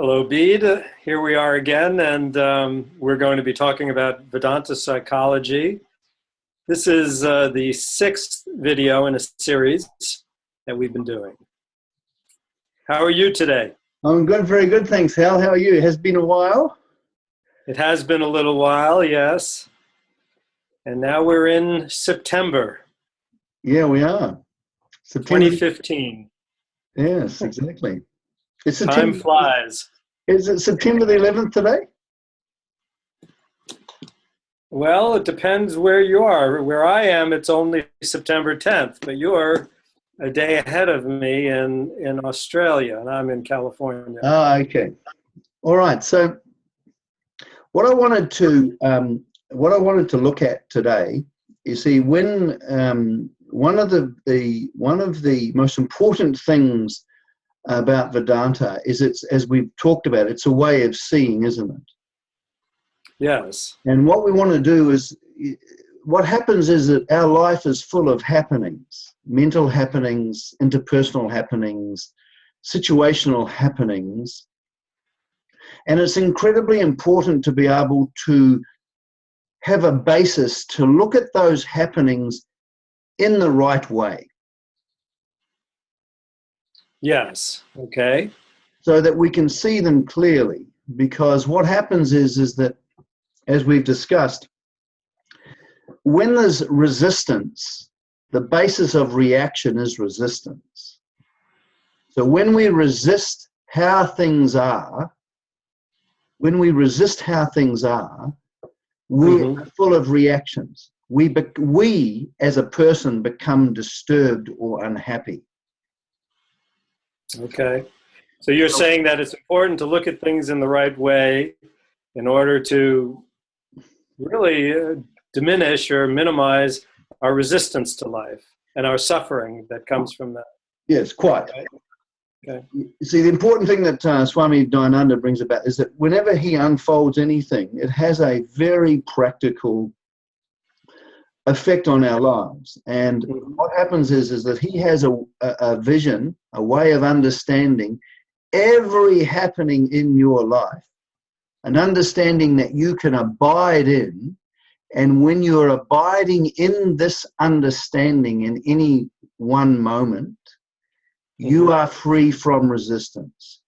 Hello, Bede. Here we are again, and we're going to be talking about Vedanta Psychology. This is the sixth video in a series that we've been doing. How are you today? I'm good, very good, thanks, Hal. How are you? It has been a while. It has been a little while, yes. And now we're in September. Yeah, we are. September 2015. Yes, exactly. It's Time September. flies. Is it September the 11th today? Well, it depends where you are. Where I am, it's only September 10th, but you're a day ahead of me in Australia, and I'm in California. Ah, okay. All right. So what I wanted to look at today, you see, when one of the most important things about Vedanta is as we've talked about, it's a way of seeing, isn't it? Yes. And what we want to do is, what happens is that our life is full of happenings, mental happenings, interpersonal happenings, situational happenings. And it's incredibly important to be able to have a basis to look at those happenings in the right way. Yes. Okay. So that we can see them clearly. Because what happens is that, as we've discussed, when there's resistance, the basis of reaction is resistance. So when we resist how things are, we are full of reactions. We as a person become disturbed or unhappy. Okay. So you're saying that it's important to look at things in the right way in order to really diminish or minimize our resistance to life and our suffering that comes from that. Yes, quite. Okay. See, the important thing that Swami Dayananda brings about is that whenever he unfolds anything, it has a very practical effect on our lives. And what happens is that he has a vision, a way of understanding every happening in your life, an understanding that you can abide in. And when you're abiding in this understanding in any one moment, you are free from resistance.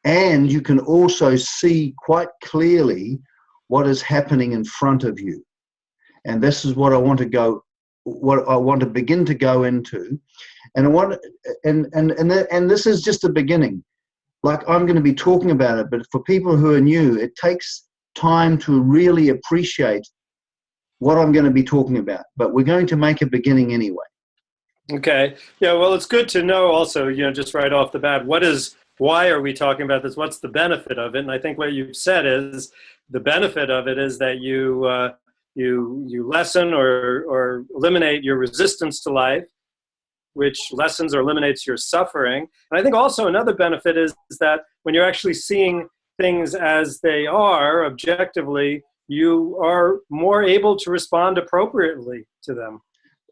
And you can also see quite clearly what is happening in front of you. And this is what I want to begin to go into. And this is just the beginning. Like, I'm going to be talking about it, but for people who are new, it takes time to really appreciate what I'm going to be talking about. But we're going to make a beginning anyway. Okay. Yeah, well, it's good to know also, just right off the bat, why are we talking about this? What's the benefit of it? And I think what you've said is the benefit of it is that you lessen or eliminate your resistance to life, which lessens or eliminates your suffering. And I think also another benefit is that when you're actually seeing things as they are objectively, you are more able to respond appropriately to them.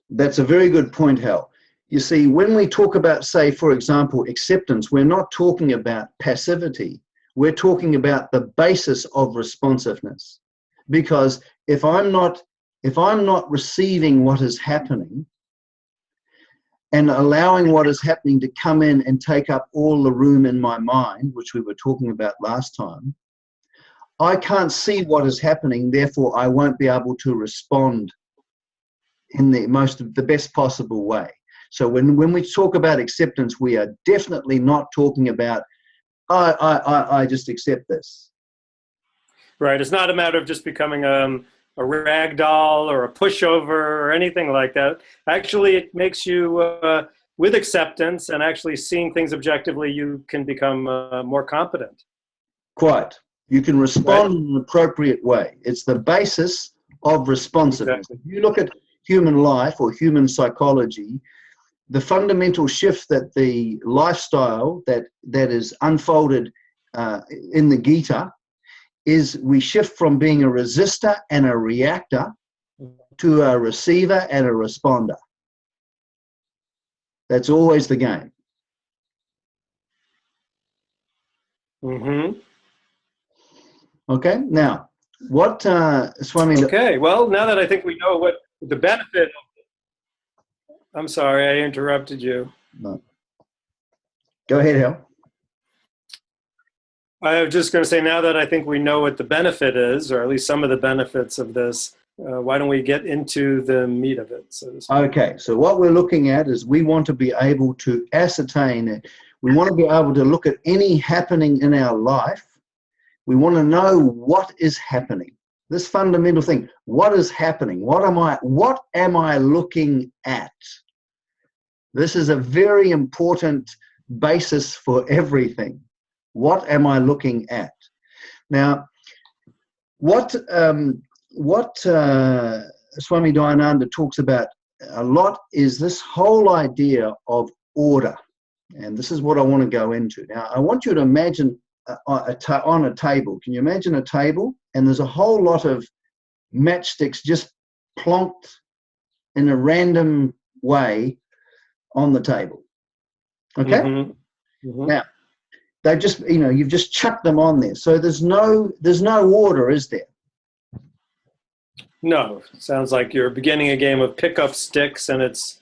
That's a very good point, Hal. You see, when we talk about, say, for example, acceptance, we're not talking about passivity. We're talking about the basis of responsiveness. Because if I'm not receiving what is happening and allowing what is happening to come in and take up all the room in my mind, which we were talking about last time, I can't see what is happening, therefore I won't be able to respond in the best possible way. So when we talk about acceptance, we are definitely not talking about, I just accept this. Right. It's not a matter of just becoming a rag doll or a pushover or anything like that. Actually, it makes you, with acceptance and actually seeing things objectively, you can become more competent. Quite. You can respond in an appropriate way. It's the basis of responsiveness. Exactly. If you look at human life or human psychology, the fundamental shift that the lifestyle that is unfolded in the Gita is we shift from being a resistor and a reactor to a receiver and a responder. That's always the game. Mm-hmm. Okay. Now, what Swami? Okay. Well, now that I think we know what the benefit. I'm sorry, I interrupted you. No. Go ahead, Hal. I was just going to say, now that I think we know what the benefit is, or at least some of the benefits of this, why don't we get into the meat of it? So to speak. Okay. So what we're looking at is we want to be able to ascertain it. We want to be able to look at any happening in our life. We want to know what is happening. This fundamental thing. What is happening? What am I looking at? This is a very important basis for everything. What am I looking at? Now, what Swami Dayananda talks about a lot is this whole idea of order. And this is what I want to go into. Now, I want you to imagine on a table. Can you imagine a table? And there's a whole lot of matchsticks just plonked in a random way on the table. Okay? Mm-hmm. Mm-hmm. Now, they just, you've just chucked them on there. So there's no order, is there? No, sounds like you're beginning a game of pick up sticks and it's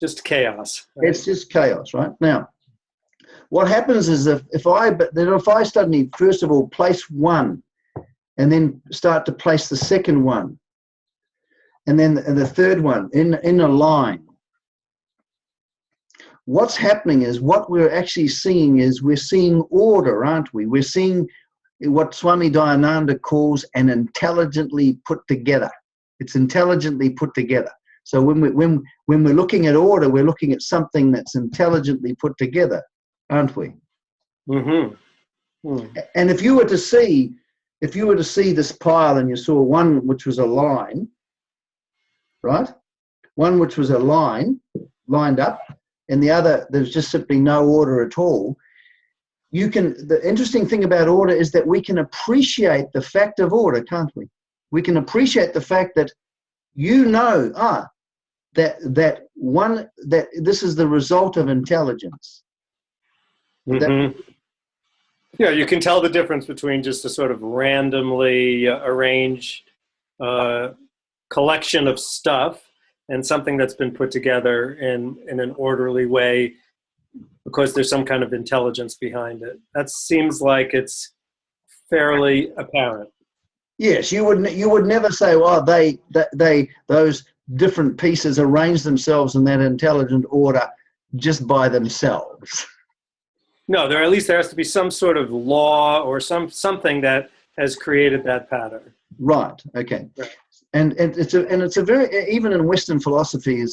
just chaos. Right? It's just chaos, right? Now, what happens is if I suddenly, first of all, place one and then start to place the second one and then the third one in a line, what's happening is what we're actually seeing is we're seeing order, aren't we? We're seeing what Swami Dayananda calls an intelligently put together. It's intelligently put together. So when we're looking at order, we're looking at something that's intelligently put together, aren't we? Mm-hmm. Mm. And if you were to see this pile and you saw one which was a line, right? One which was a line lined up, and the other there's just simply no order at all. The interesting thing about order is that we can appreciate the fact of order, can't we? We can appreciate the fact that that this is the result of intelligence. Mm-hmm. Yeah, you can tell the difference between just a sort of randomly arranged collection of stuff and something that's been put together in an orderly way because there's some kind of intelligence behind it. That seems like it's fairly apparent. Yes, you would never say, well, those different pieces arrange themselves in that intelligent order just by themselves. No, at least there has to be some sort of law or something that has created that pattern. Right. Okay. Right. And it's a very, even in Western philosophy,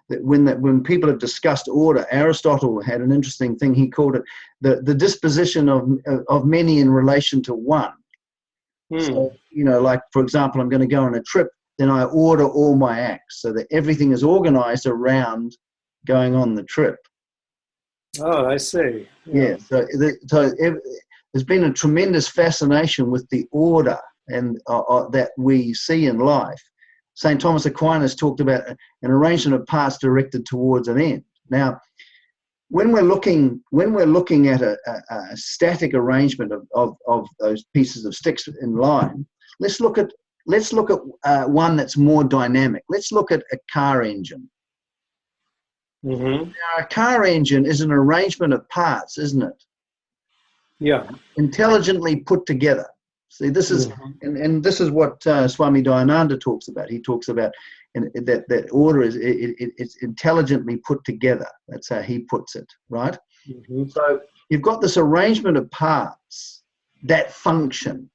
when people have discussed order, Aristotle had an interesting thing. He called it the disposition of many in relation to one. So, like, for example, I'm going to go on a trip, then I order all my acts so that everything is organized around going on the trip. Oh, I see. Yeah. So there's been a tremendous fascination with the order and that we see in life. St. Thomas Aquinas talked about an arrangement of parts directed towards an end. Now, when we're looking at a static arrangement of those pieces of sticks in line, let's look at one that's more dynamic. Let's look at a car engine. Mm-hmm. Now, a car engine is an arrangement of parts, isn't it? Yeah. Intelligently put together. See, this is and this is what Swami Dayananda talks about. He talks about that order is it's intelligently put together. That's how he puts it, right? Mm-hmm. So you've got this arrangement of parts that function.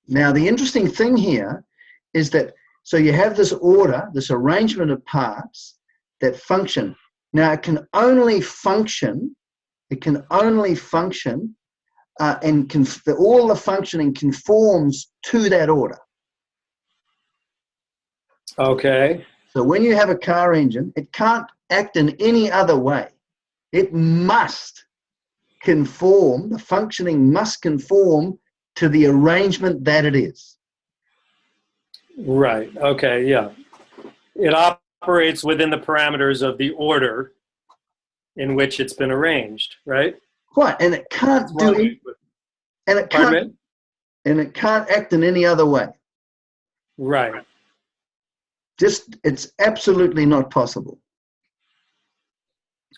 Now, the interesting thing here is that so you have this order, this arrangement of parts that function. Now, it can only function. And all the functioning conforms to that order. Okay. So when you have a car engine, it can't act in any other way. It must conform, the functioning must conform to the arrangement that it is. Right. Okay. Yeah. It operates within the parameters of the order in which it's been arranged, right? Right, and it can't do and it Pardon can't, me? and it can't act in any other way. Right. It's absolutely not possible.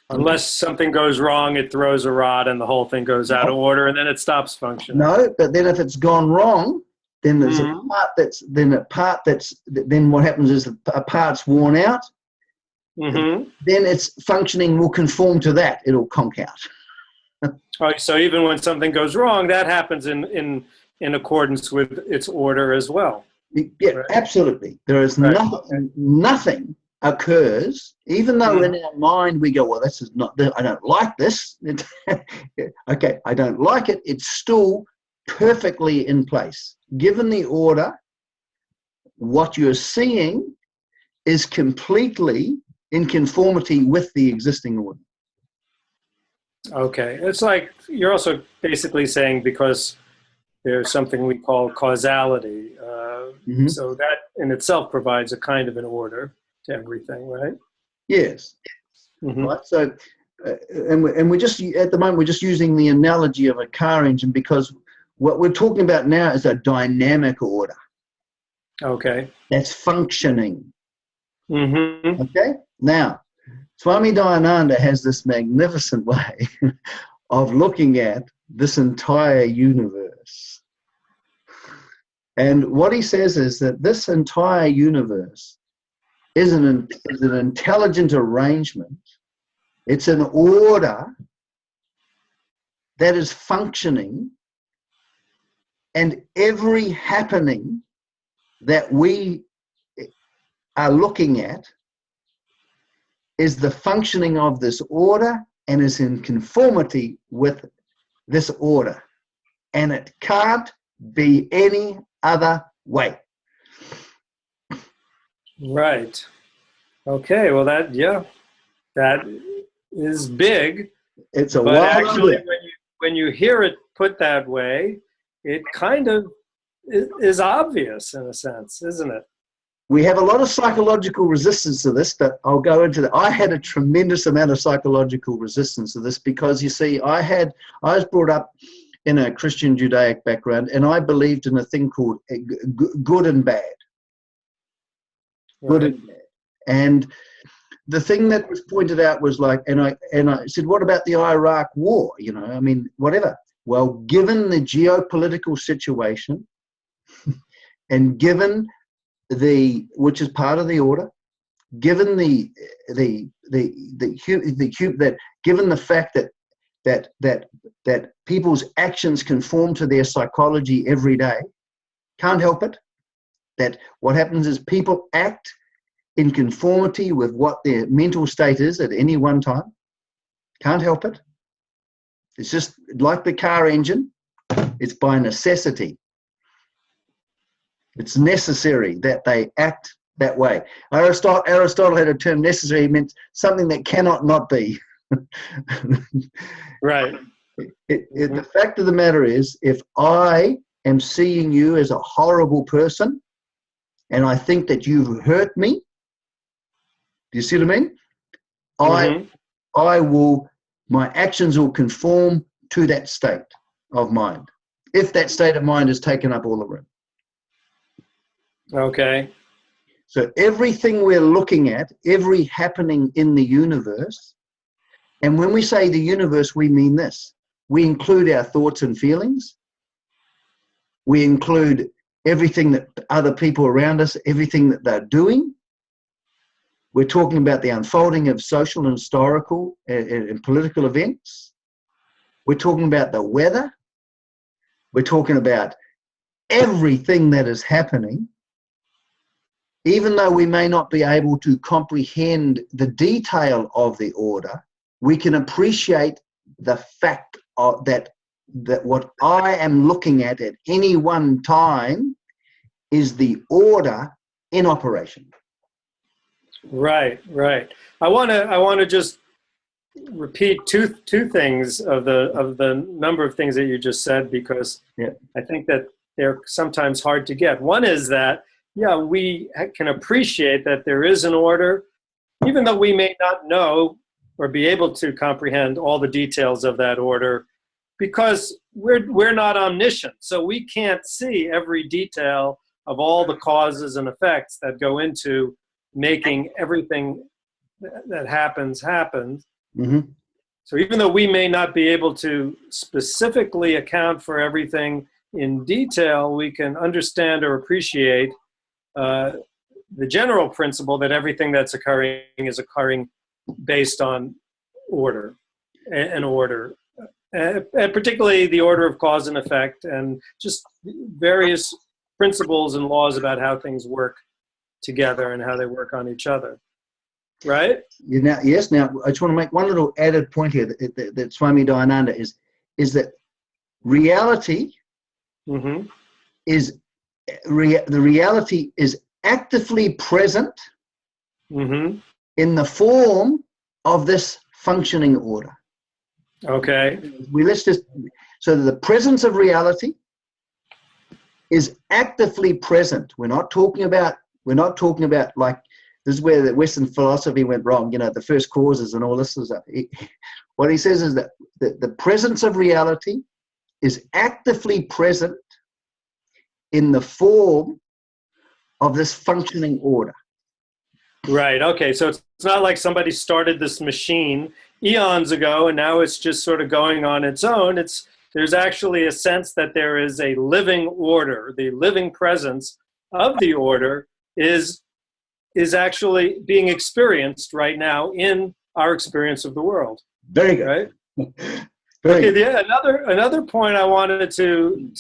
Unless something goes wrong, it throws a rod and the whole thing goes out of order and then it stops functioning. No, but then if it's gone wrong, then there's a part then what happens is a part's worn out. Then its functioning will conform to that. It'll conk out. Oh, so even when something goes wrong, that happens in accordance with its order as well. Yeah, right? Absolutely. There is nothing occurs, even though in our mind we go, well, this is not, I don't like this. Okay, I don't like it. It's still perfectly in place. Given the order, what you're seeing is completely in conformity with the existing order. Okay. It's like you're also basically saying because there's something we call causality. So that in itself provides a kind of an order to everything, right? Yes. Right. So, and we're just, at the moment, we're just using the analogy of a car engine because what we're talking about now is a dynamic order. Okay. That's functioning. Okay. Now, Swami Dayananda has this magnificent way of looking at this entire universe. And what he says is that this entire universe is an intelligent arrangement. It's an order that is functioning, and every happening that we are looking at is the functioning of this order and is in conformity with this order. And it can't be any other way. Right. Okay. Well, that is big. It's a but wild actually, idea. when you hear it put that way, it kind of is obvious in a sense, isn't it? We have a lot of psychological resistance to this, but I'll go into that. I had a tremendous amount of psychological resistance to this because, you see, I was brought up in a Christian Judaic background, and I believed in a thing called good and bad. Good and bad. And the thing that was pointed out was like, and I said, what about the Iraq War? You know, I mean, whatever. Well, given the geopolitical situation, and given which is part of the order, given given the fact that people's actions conform to their psychology every day, can't help it. That what happens is people act in conformity with what their mental state is at any one time. Can't help it. It's just like the car engine. It's by necessity. It's necessary that they act that way. Aristotle had a term, necessary. He meant something that cannot not be. Right. The fact of the matter is, if I am seeing you as a horrible person and I think that you've hurt me, do you see what I mean? My actions will conform to that state of mind, if that state of mind has taken up all the room. Okay. So everything we're looking at, every happening in the universe, and when we say the universe, we mean this. We include our thoughts and feelings. We include everything that other people around us, everything that they're doing. We're talking about the unfolding of social and historical and political events. We're talking about the weather. We're talking about everything that is happening. Even though we may not be able to comprehend the detail of the order, we can appreciate the fact that what I am looking at any one time is the order in operation. Right. I want to just repeat two things of the number of things that you just said, because I think that they're sometimes hard to get. One is that, we can appreciate that there is an order, even though we may not know or be able to comprehend all the details of that order because we're not omniscient, so we can't see every detail of all the causes and effects that go into making everything that happens happen. Mm-hmm. So even though we may not be able to specifically account for everything in detail, we can understand or appreciate the general principle that everything that's occurring is occurring based on order, and order, and particularly the order of cause and effect, and just various principles and laws about how things work together and how they work on each other. Right? Yes. Now, I just want to make one little added point here that Swami Dayananda is that reality Mm-hmm. is the reality is actively present Mm-hmm. in the form of this functioning order. Okay. So the presence of reality is actively present. We're not talking about like, this is where the Western philosophy went wrong, the first causes and all this stuff. What he says is that the presence of reality is actively present in the form of this functioning order. Right. Okay. So it's not like somebody started this machine eons ago and now it's just sort of going on its own. There's actually a sense that there is a living order. The living presence of the order is actually being experienced right now in our experience of the world. Very good. Right? Very good. Yeah, another point I wanted to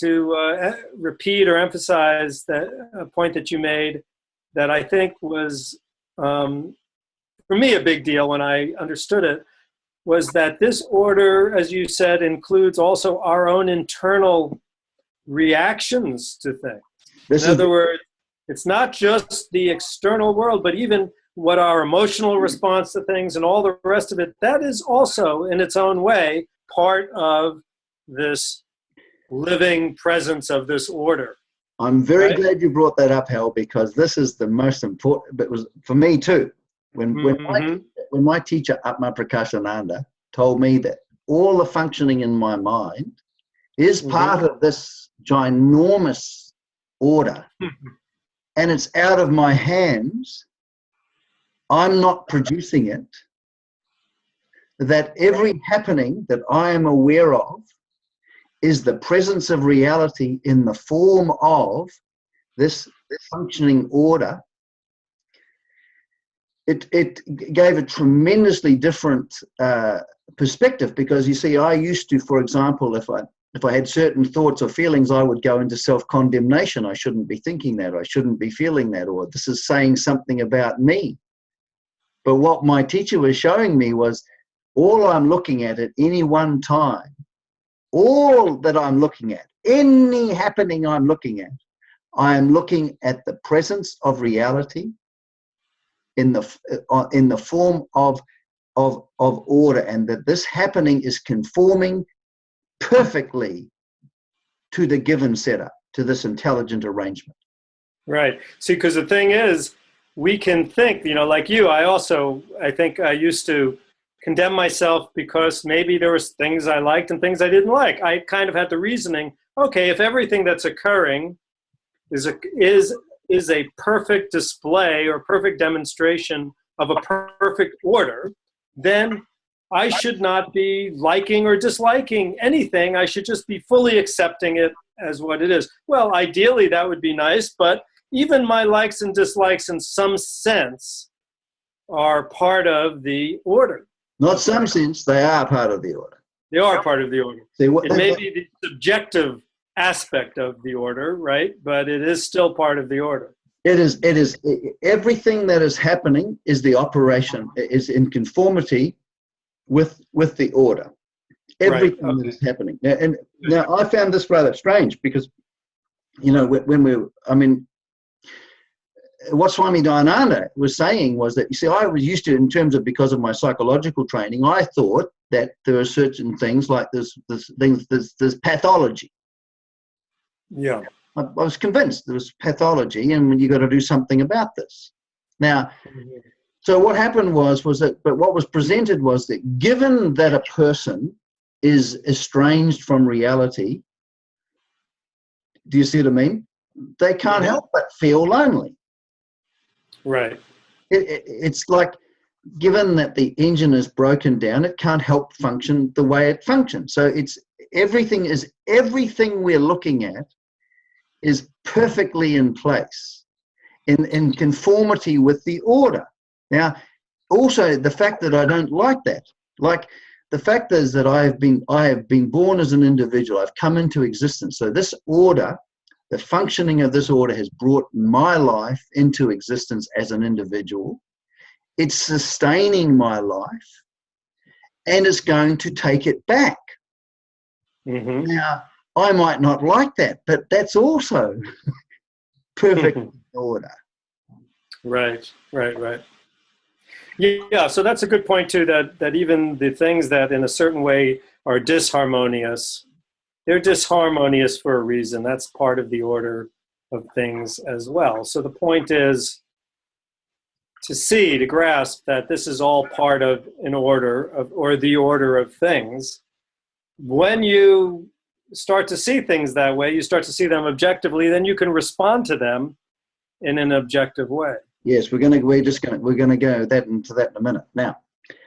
repeat or emphasize, that a point that you made that I think was, for me, a big deal when I understood it, was that this order, as you said, includes also our own internal reactions to things. In other words, it's not just the external world, but even what our emotional response to things and all the rest of it, that is also in its own way part of this living presence of this order. I'm very glad you brought that up, Hal, because this is the most important, but it was for me too. When my teacher, Atma Prakashananda, told me that all the functioning in my mind is part of this ginormous order, and it's out of my hands, I'm not producing it, that every happening that I am aware of is the presence of reality in the form of this functioning order. It gave a tremendously different perspective, because you see, I used to, for example, if I had certain thoughts or feelings, I would go into self-condemnation. I shouldn't be thinking that, I shouldn't be feeling that, or this is saying something about me. But what my teacher was showing me was all I'm looking at any one time, all that I'm looking at, any happening I'm looking at, I am looking at the presence of reality in the form of order, and that this happening is conforming perfectly to the given setup, to this intelligent arrangement. Right. See, because the thing is, we can think, like you, I think I used to condemn myself because maybe there was things I liked and things I didn't like. I kind of had the reasoning, okay, if everything that's occurring is a perfect display or perfect demonstration of a perfect order, then I should not be liking or disliking anything. I should just be fully accepting it as what it is. Well, ideally that would be nice, but even my likes and dislikes in some sense are part of the order. Not some sense, they are part of the order. They are part of the order. It may be the subjective aspect of the order, right? But it is still part of the order. It is. Everything that is happening is the operation, is in conformity with the order. Everything that is happening. Now, I found this rather strange because, what Swami Dayananda was saying was that, you see, I was used to, in terms of, because of my psychological training, I thought that there are certain things like this pathology. Yeah. I was convinced there was pathology and you got to do something about this. Now, so what happened was that, but what was presented was that given that a person is estranged from reality, do you see what I mean? They can't help but feel lonely. Right. It's like, given that the engine is broken down, it can't help function the way it functions. So everything we're looking at is perfectly in place, in conformity with the order. Now, also the fact that I don't like that, like the fact is that I have been born as an individual. I've come into existence. So this order, the functioning of this order, has brought my life into existence as an individual. It's sustaining my life, and it's going to take it back. Mm-hmm. Now, I might not like that, but that's also perfect order. Right. Yeah, so that's a good point too, that even the things that in a certain way are disharmonious, they're disharmonious for a reason. That's part of the order of things as well. So the point is to grasp that this is all part of an order of, or the order of things. When you start to see things that way, you start to see them objectively, then you can respond to them in an objective way. Yes, we're gonna go into that in a minute. Now,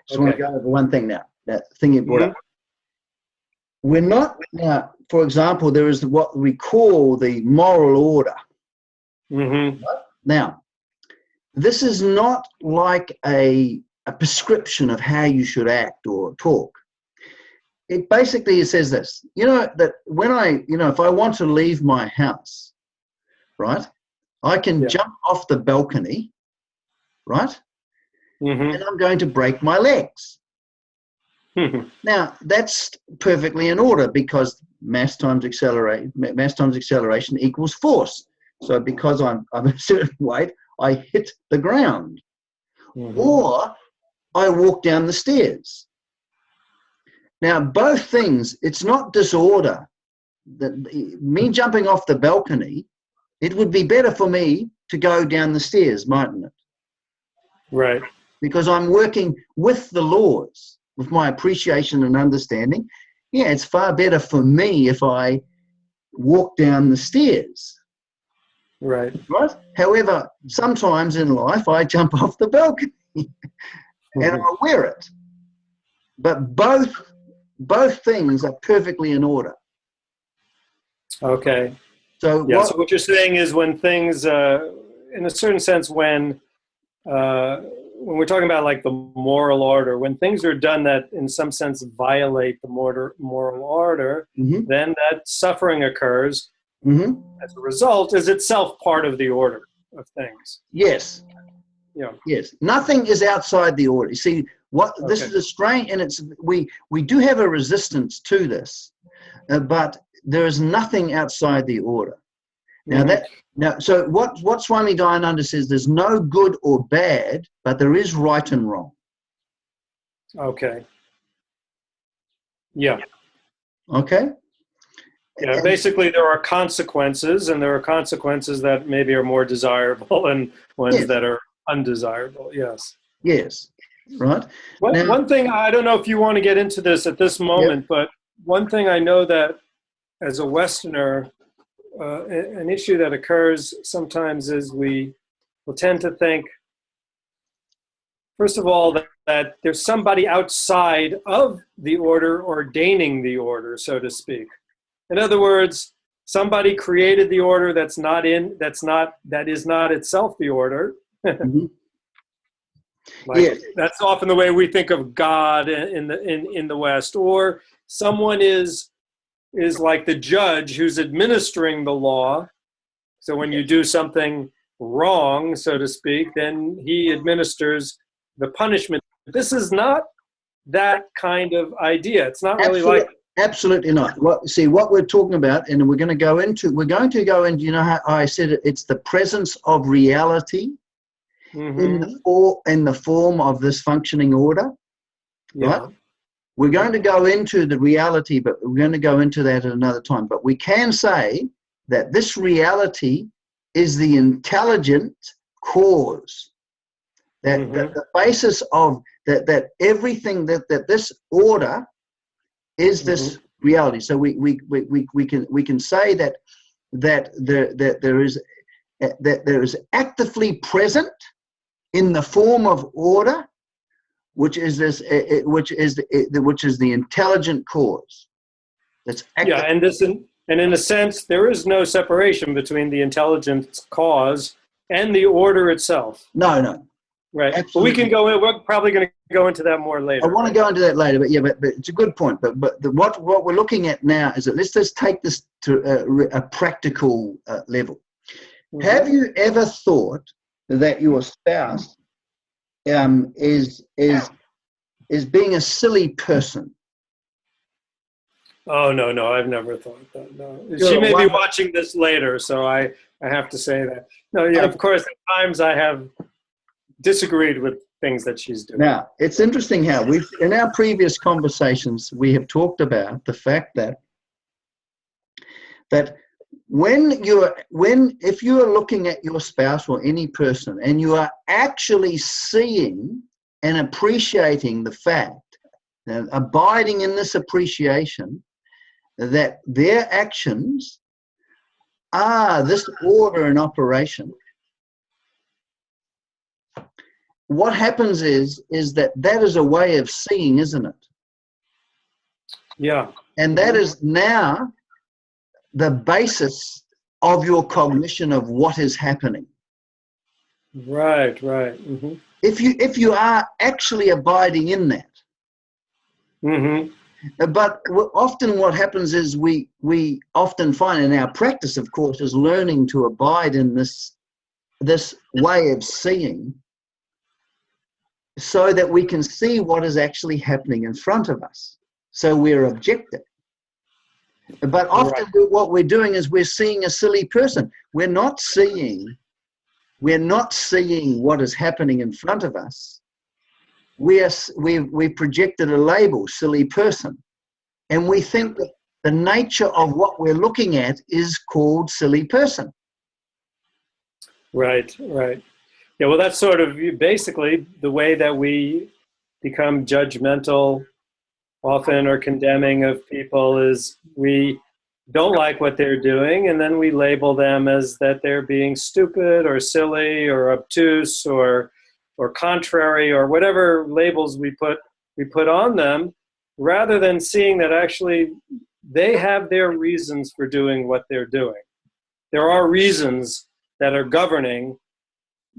just want to go over one thing now. That thing you brought up. We're not now. For example, there is what we call the moral order. Mm-hmm. Now, this is not like a prescription of how you should act or talk. It basically says this. You know that when if I want to leave my house, right? I can jump off the balcony, right? Mm-hmm. And I'm going to break my legs. Now, that's perfectly in order because mass times acceleration equals force. So because I'm a certain weight, I hit the ground. Mm-hmm. Or I walk down the stairs. Now, both things, it's not disorder. Me jumping off the balcony, it would be better for me to go down the stairs, mightn't it? Right. Because I'm working with the laws, with my appreciation and understanding. Yeah, it's far better for me if I walk down the stairs. Right. Right? However, sometimes in life I jump off the balcony and I wear it. But both things are perfectly in order. Okay. So what you're saying is when things, in a certain sense, when we're talking about like the moral order, when things are done that in some sense violate the moral order, then that suffering occurs. As a result, is itself part of the order of things. Yes. Yeah. Yes. Nothing is outside the order. You see, this is a strange, and we do have a resistance to this, but there is nothing outside the order. Now, so what Swami Dayananda says, there's no good or bad, but there is right and wrong. Okay. Yeah. Okay. Yeah. Basically, there are consequences, and there are consequences that maybe are more desirable, and ones that are undesirable. Yes. Yes. Right. One thing, I don't know if you want to get into this at this moment, but one thing I know that as a Westerner, an issue that occurs sometimes is we will tend to think, first of all, that there's somebody outside of the order ordaining the order, so to speak. In other words, somebody created the order that is not itself the order. That's often the way we think of God in the West. Or someone is like the judge who's administering the law. So when you do something wrong, so to speak, then he administers the punishment. This is not that kind of idea. It's not really like... Absolutely not. See, what we're talking about, and we're going to go into, you know how I said it's the presence of reality in the form of this functioning order, right? We're going to go into the reality, but we're going to go into that at another time. But we can say that this reality is the intelligent cause, that the basis of that everything that this order Is this reality? So we can say that there is actively present in the form of order, which is the intelligent cause. That's active. Yeah, and in a sense, there is no separation between the intelligent cause and the order itself. No. Right. Absolutely. But we can go in. We're probably going to go into that more later. I want to go into that later, but it's a good point. But what we're looking at now is that let's just take this to a practical level. Have you ever thought that your spouse is being a silly person? Oh, no, I've never thought that. No. She may be watching this later, so I have to say that. No, yeah, of course, at times I have disagreed with things that she's doing. Now, it's interesting how in our previous conversations, we have talked about the fact that if you are looking at your spouse or any person and you are actually seeing and appreciating the fact, and abiding in this appreciation, that their actions are this order and operation, what happens is that is a way of seeing, isn't it? Yeah. And that is now the basis of your cognition of what is happening. Right. Mm-hmm. If you are actually abiding in that. Mm-hmm. But often what happens is we often find in our practice, of course, is learning to abide in this way of seeing, so that we can see what is actually happening in front of us. So we're objective. But often what we're doing is we're seeing a silly person. We're not seeing what is happening in front of us. We projected a label, silly person. And we think that the nature of what we're looking at is called silly person. Right. Yeah, well, that's sort of basically the way that we become judgmental often or condemning of people is we don't like what they're doing, and then we label them as that they're being stupid or silly or obtuse or contrary or whatever labels we put on them, rather than seeing that actually they have their reasons for doing what they're doing. There are reasons that are governing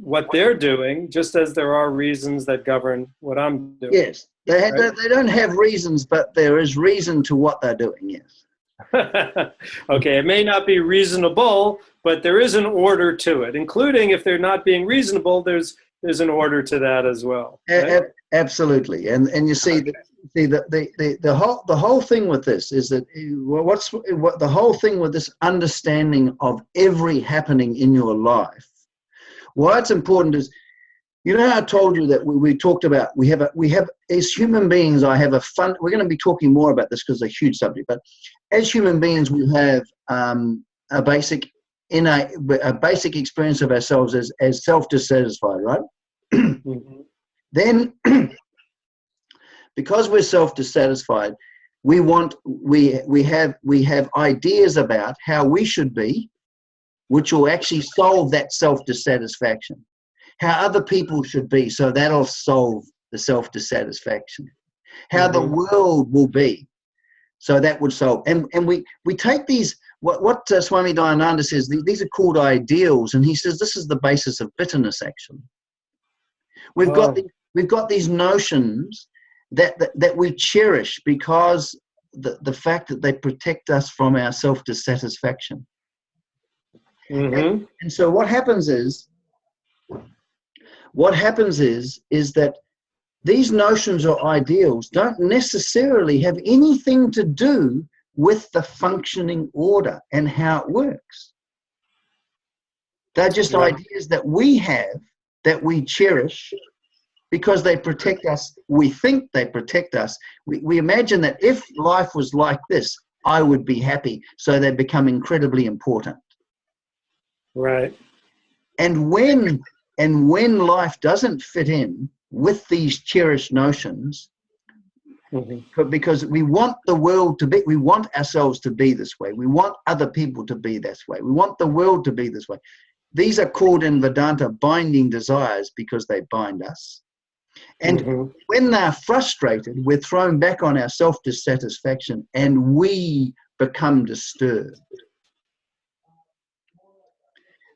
what they're doing, just as there are reasons that govern what I'm doing. Yes, they don't have reasons, but there is reason to what they're doing, yes. Okay, it may not be reasonable, but there is an order to it, including if they're not being reasonable, there's an order to that as well. Right? Absolutely, and you see, the whole thing with this is that the whole thing with this understanding of every happening in your life. Why it's important is, you know, I told you that we talked about we have as human beings. We're going to be talking more about this because it's a huge subject. But as human beings, we have a basic experience of ourselves as self-dissatisfied, right? Mm-hmm. Then, because we're self-dissatisfied, we have ideas about how we should be, which will actually solve that self-dissatisfaction. How other people should be, so that'll solve the self-dissatisfaction. How the world will be, so that would solve. And we take these, what Swami Dayananda says, these are called ideals, and he says this is the basis of bitterness, actually. We've got these notions that we cherish because the fact that they protect us from our self-dissatisfaction. Mm-hmm. And so what happens is that these notions or ideals don't necessarily have anything to do with the functioning order and how it works. They're just ideas that we have, that we cherish, because they protect us. We think they protect us. We imagine that if life was like this, I would be happy. So they become incredibly important. Right. And when life doesn't fit in with these cherished notions, Because we want the world to be, we want ourselves to be this way. We want other people to be this way. We want the world to be this way. These are called in Vedanta binding desires because they bind us. And when they're frustrated, we're thrown back on our self-dissatisfaction and we become disturbed.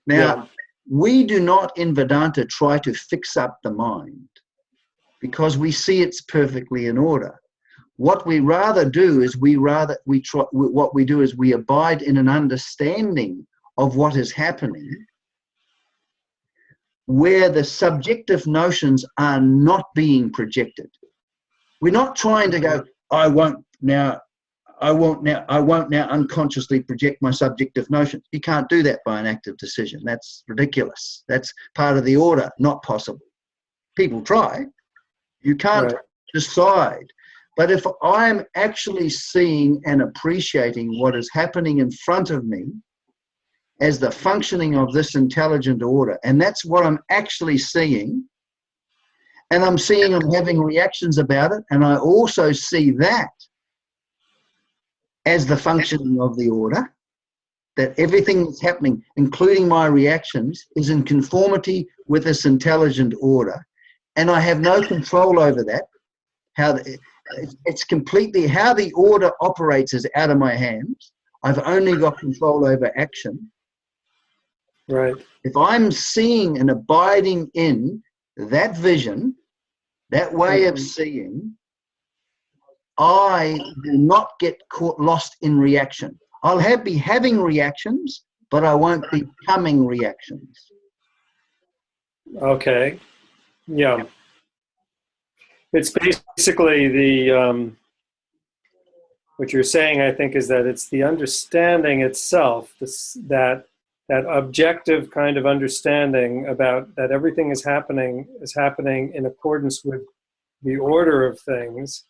Now, we do not in Vedanta try to fix up the mind because we see it's perfectly in order. What we rather do is we abide in an understanding of what is happening, where the subjective notions are not being projected. We're not trying to go, I won't now unconsciously project my subjective notions. You can't do that by an active decision. That's ridiculous. That's part of the order, not possible. People try. You can't decide. But if I'm actually seeing and appreciating what is happening in front of me as the functioning of this intelligent order, and that's what I'm actually seeing, and I'm seeing I'm having reactions about it, and I also see that as the functioning of the order, that everything that's happening, including my reactions, is in conformity with this intelligent order, and I have no control over that. It's completely how the order operates is out of my hands. I've only got control over action. Right. If I'm seeing and abiding in that vision, that way of seeing, I do not get lost in reaction. I'll be having reactions, but I won't be becoming reactions. Okay. Yeah. It's basically what you're saying, I think, is that it's the understanding itself, that objective kind of understanding about that everything is happening in accordance with the order of things,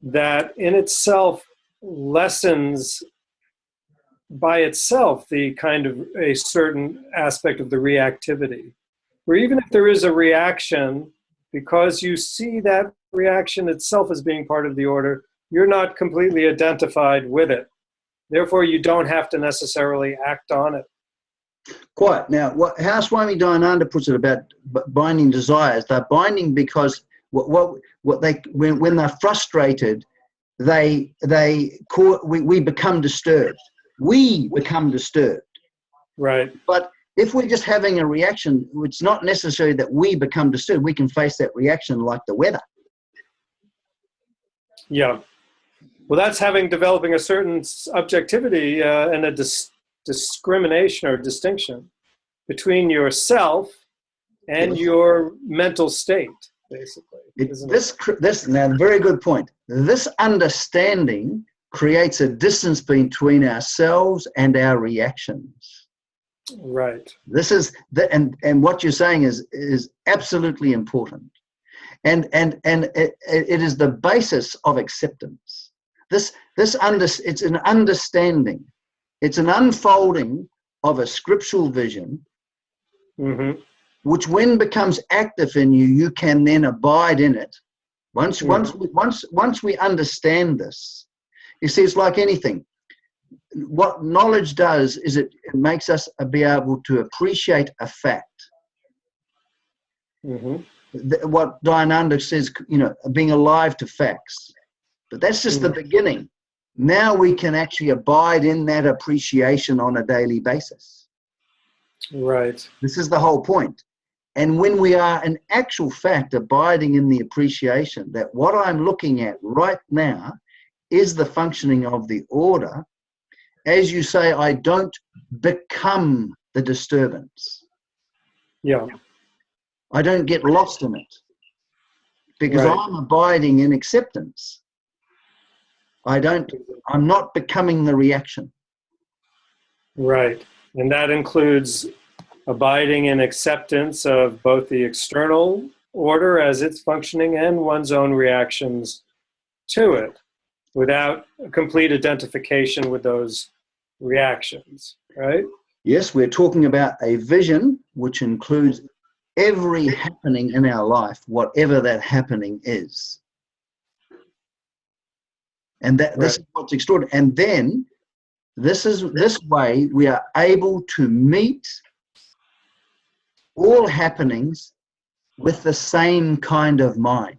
that in itself lessens by itself the kind of a certain aspect of the reactivity, where even if there is a reaction, because you see that reaction itself as being part of the order, you're not completely identified with it. Therefore, you don't have to necessarily act on it. Quite. Now, how Swami Dayananda puts it about binding desires, they're binding because when they're frustrated, we become disturbed. We become disturbed. Right. But if we're just having a reaction, it's not necessary that we become disturbed. We can face that reaction like the weather. Yeah. Well, that's developing a certain objectivity and a discrimination or distinction between yourself and your mental state, basically. Now, very good point. This understanding creates a distance between ourselves and our reactions. Right. This is and what you're saying is absolutely important, and it is the basis of acceptance. It's an understanding, it's an unfolding of a scriptural vision, which when becomes active in you, you can then abide in it. Once we understand this, you see, it's like anything. What knowledge does is it makes us be able to appreciate a fact. What Dayananda says, being alive to facts. But that's just the beginning. Now we can actually abide in that appreciation on a daily basis. Right. This is the whole point. And when we are in actual fact abiding in the appreciation that what I'm looking at right now is the functioning of the order, as you say, I don't become the disturbance. Yeah. I don't get lost in it because I'm abiding in acceptance. I'm not becoming the reaction. Right. And that includes abiding in acceptance of both the external order as it's functioning and one's own reactions to it without a complete identification with those reactions, right? Yes, we're talking about a vision which includes every happening in our life, whatever that happening is. And this is what's extraordinary. And then this way we are able to meet all happenings with the same kind of mind.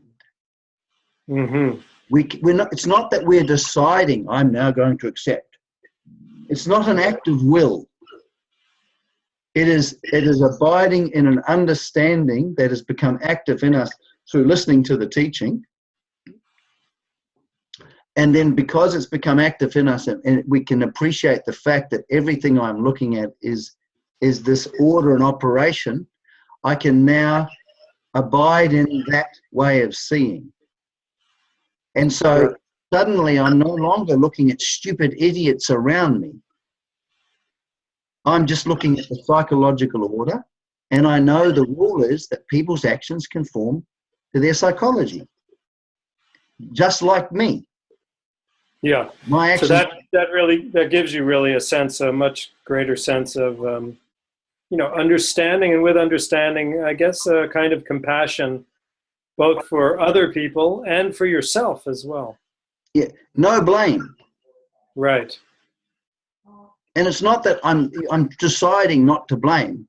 Mm-hmm. We're not, it's not that we're deciding, I'm now going to accept. It's not an act of will. It is abiding in an understanding that has become active in us through listening to the teaching. And then because it's become active in us, and we can appreciate the fact that everything I'm looking at is this order and operation, I can now abide in that way of seeing. And so suddenly I'm no longer looking at stupid idiots around me. I'm just looking at the psychological order, and I know the rule is that people's actions conform to their psychology, just like me. Yeah. My actions. So that gives you really a much greater sense of understanding, and with understanding, I guess, a kind of compassion, both for other people and for yourself as well. Yeah, no blame. Right. And it's not that I'm deciding not to blame.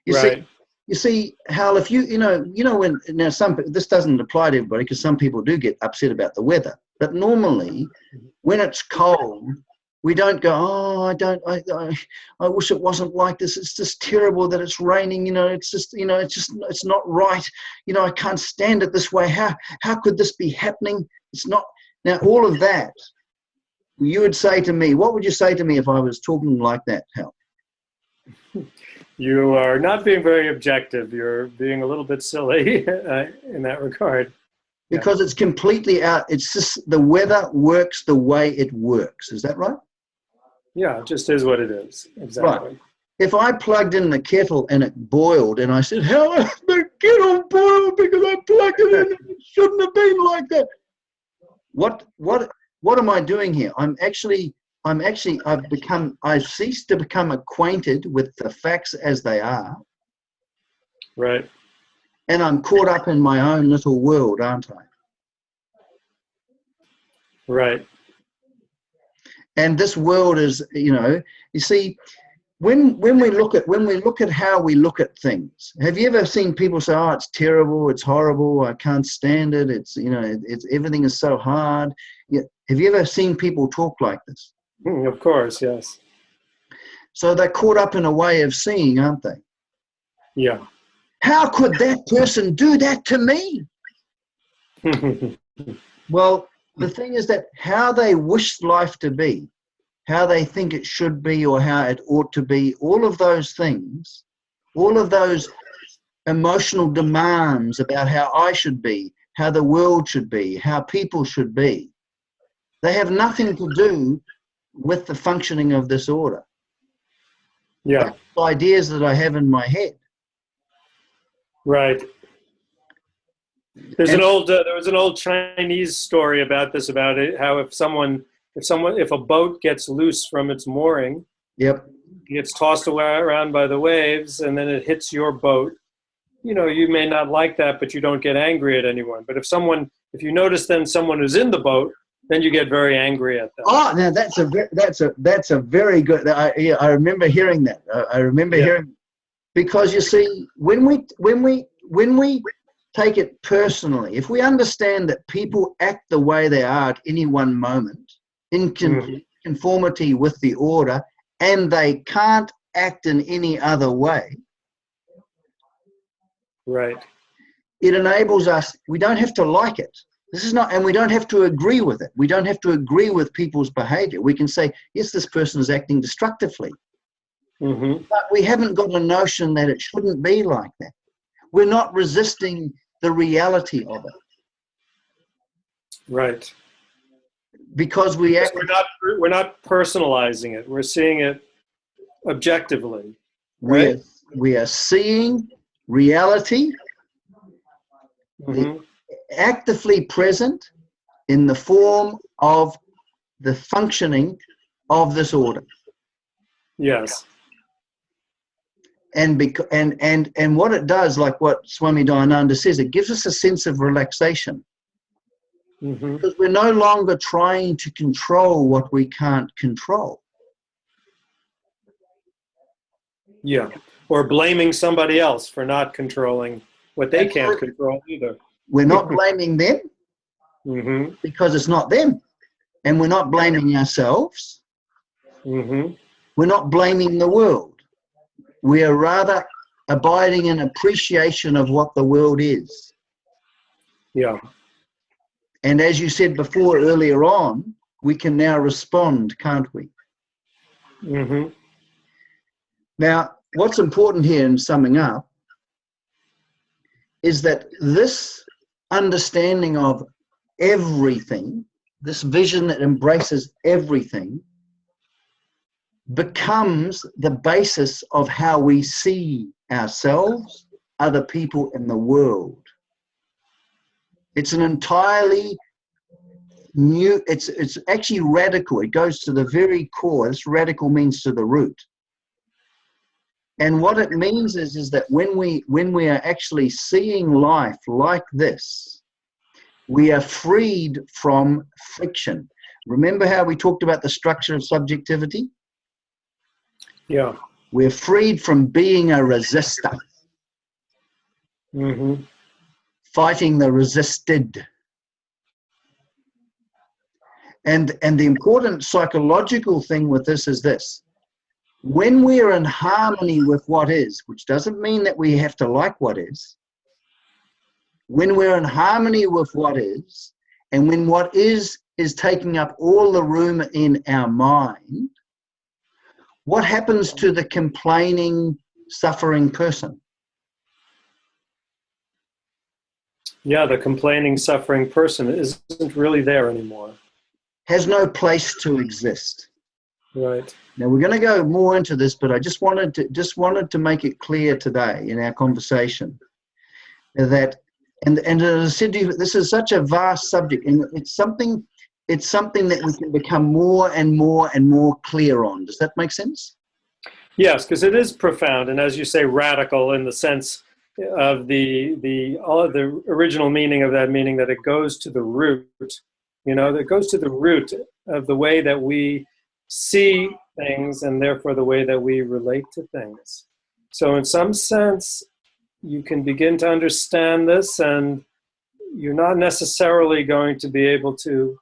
You see, Hal, if you know when now this doesn't apply to everybody because some people do get upset about the weather. But normally, when it's cold, we don't go, oh, I wish it wasn't like this. It's just terrible that it's raining. It's not right. I can't stand it this way. How could this be happening? It's not. Now, all of that, you would say to me, what would you say to me if I was talking like that, Hal? You are not being very objective. You're being a little bit silly in that regard. Because it's completely out. It's just the weather works the way it works. Is that right? Yeah, it just is what it is. Exactly. Right. If I plugged in the kettle and it boiled and I said, how the kettle boiled because I plugged it in and it shouldn't have been like that. What am I doing here? I've ceased to become acquainted with the facts as they are. Right. And I'm caught up in my own little world, aren't I? Right. And this world is, you see, when we look at how we look at things, have you ever seen people say, oh, it's terrible, it's horrible, I can't stand it, it's everything is so hard. Yeah. Have you ever seen people talk like this? Of course, yes. So they're caught up in a way of seeing, aren't they? Yeah. How could that person do that to me? Well, the thing is that how they wish life to be, how they think it should be or how it ought to be, all of those things, all of those emotional demands about how I should be, how the world should be, how people should be, they have nothing to do with the functioning of this order. Yeah. That's ideas that I have in my head. Right. There was an old Chinese story about this, about it, how if a boat gets loose from its mooring, yep, it gets tossed around by the waves, and then it hits your boat. You may not like that, but you don't get angry at anyone. But if you notice then someone who's in the boat, then you get very angry at them. Oh, now that's a very good. I remember hearing that. I remember hearing, because you see, when we take it personally, if we understand that people act the way they are at any one moment in conformity with the order, and they can't act in any other way, right? It enables us. We don't have to like it. And we don't have to agree with it. We don't have to agree with people's behavior. We can say, yes, this person is acting destructively. Mm-hmm. But we haven't got a notion that it shouldn't be like that. We're not resisting the reality of it. Right. Because we're not personalizing it. We're seeing it objectively. Right? We are seeing reality. Mm-hmm. Actively present in the form of the functioning of this order. Yes. And what it does, like what Swami Dayananda says, it gives us a sense of relaxation. Mm-hmm. Because we're no longer trying to control what we can't control. Yeah. Or blaming somebody else for not controlling what they can't control either. We're not blaming them Mm-hmm. because it's not them. And we're not blaming ourselves. Mm-hmm. We're not blaming the world. We are rather abiding in appreciation of what the world is. Yeah. And as you said before, earlier on, we can now respond, can't we? Mm-hmm. Now, what's important here in summing up is that this understanding of everything, this vision that embraces everything, becomes the basis of how we see ourselves, other people, and the world. It's an entirely new, it's actually radical. It goes to the very core. This radical means to the root. And what it means is that when we are actually seeing life like this, we are freed from friction. Remember how we talked about the structure of subjectivity? Yeah. We're freed from being a resistor, Mm-hmm. fighting the resisted. And the important psychological thing with this is this. When we're in harmony with what is, which doesn't mean that we have to like what is, when we're in harmony with what is, and when what is taking up all the room in our mind, what happens to the complaining, suffering person? Yeah, the complaining, suffering person isn't really there anymore. Has no place to exist. Right. Now we're going to go more into this, but I just wanted to make it clear today in our conversation that, and as I said to you, this is such a vast subject, and it's something that we can become more and more and more clear on. Does that make sense? Yes, because it is profound, and as you say, radical in the sense of the original meaning of that meaning, that it goes to the root. You know, that goes to the root of the way that we see things, and therefore the way that we relate to things. So in some sense, you can begin to understand this, and you're not necessarily going to be able to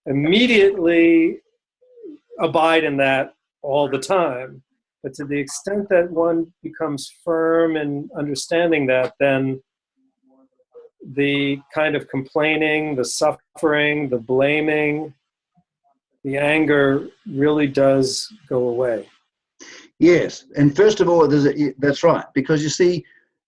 immediately abide in that all the time. But to the extent that one becomes firm in understanding that, then the kind of complaining, the suffering, the blaming, the anger really does go away. Yes, and first of all, that's right, because you see,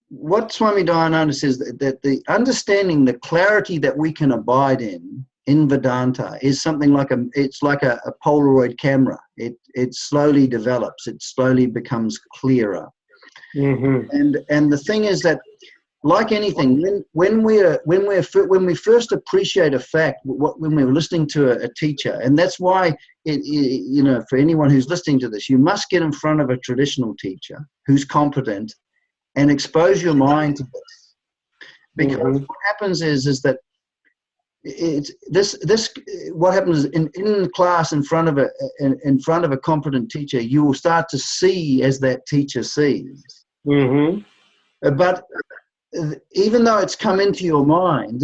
what Swami Dayananda says, that the understanding, the clarity that we can abide in Vedanta is something like it's like a Polaroid camera. It slowly develops, it slowly becomes clearer. Mm-hmm. And the thing is that, like anything, when we first appreciate a fact, when we're listening to a teacher, and that's why you know, for anyone who's listening to this, you must get in front of a traditional teacher who's competent and expose your mind to this, because what happens is that what happens in class in front of a competent teacher, you will start to see as that teacher sees. Mm-hmm. But even though it's come into your mind,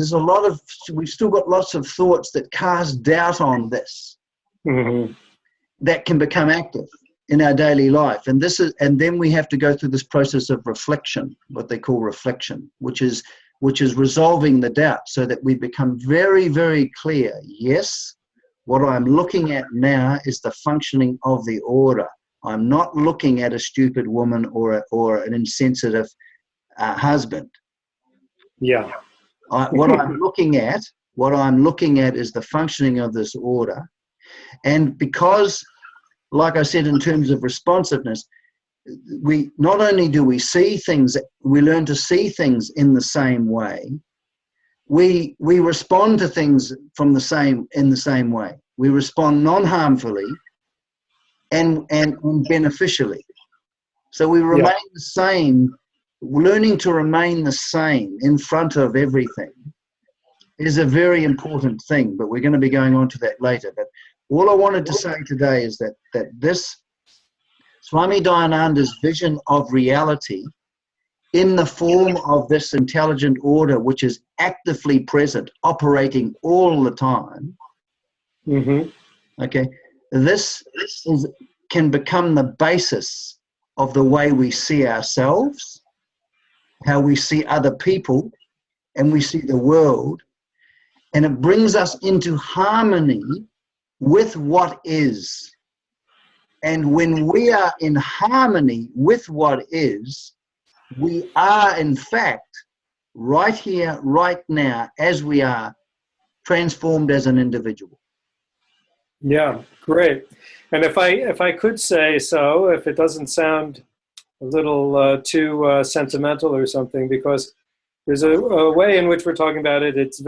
we've still got lots of thoughts that cast doubt on this, that can become active in our daily life. And then we have to go through this process of reflection, what they call reflection, which is resolving the doubt, so that we become very, very clear. Yes, what I'm looking at now is the functioning of the order. I'm not looking at a stupid woman or an insensitive husband. Yeah. What I'm looking at is the functioning of this order. And because, like I said, in terms of responsiveness, we not only do we see things, we learn to see things in the same way. We respond to things in the same way. We respond non-harmfully and beneficially. So we remain the same, learning to remain the same in front of everything is a very important thing, but we're going to be going on to that later. But all I wanted to say today is that this Swami Dayananda's vision of reality in the form of this intelligent order, which is actively present, operating all the time, okay, this can become the basis of the way we see ourselves, how we see other people, and we see the world, and it brings us into harmony with what is. And when we are in harmony with what is, we are, in fact, right here, right now, as we are, transformed as an individual. Yeah, great. And if I could say so, if it doesn't sound a little too sentimental or something, because there's a way in which we're talking about it. It's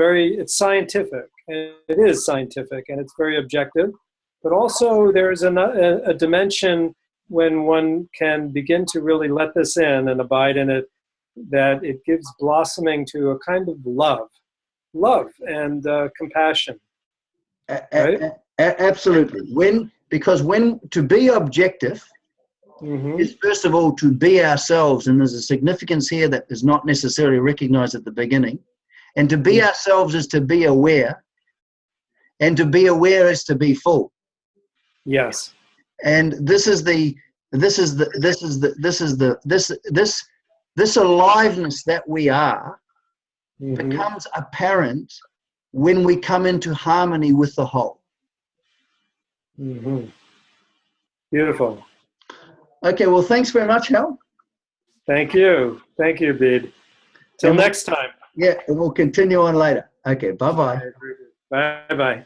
scientific, and it is scientific, and it's very objective. But also there's a dimension when one can begin to really let this in and abide in it, that it gives blossoming to a kind of love and compassion. Right? Absolutely. Because to be objective is, first of all, to be ourselves, and there's a significance here that is not necessarily recognized at the beginning. And to be ourselves is to be aware, and to be aware is to be full. Yes. And this aliveness that we are becomes apparent when we come into harmony with the whole. Beautiful. Okay, well, thanks very much, Hal. Thank you, Bede. Till next time. Yeah, and we'll continue on later. Okay, bye-bye. Bye-bye.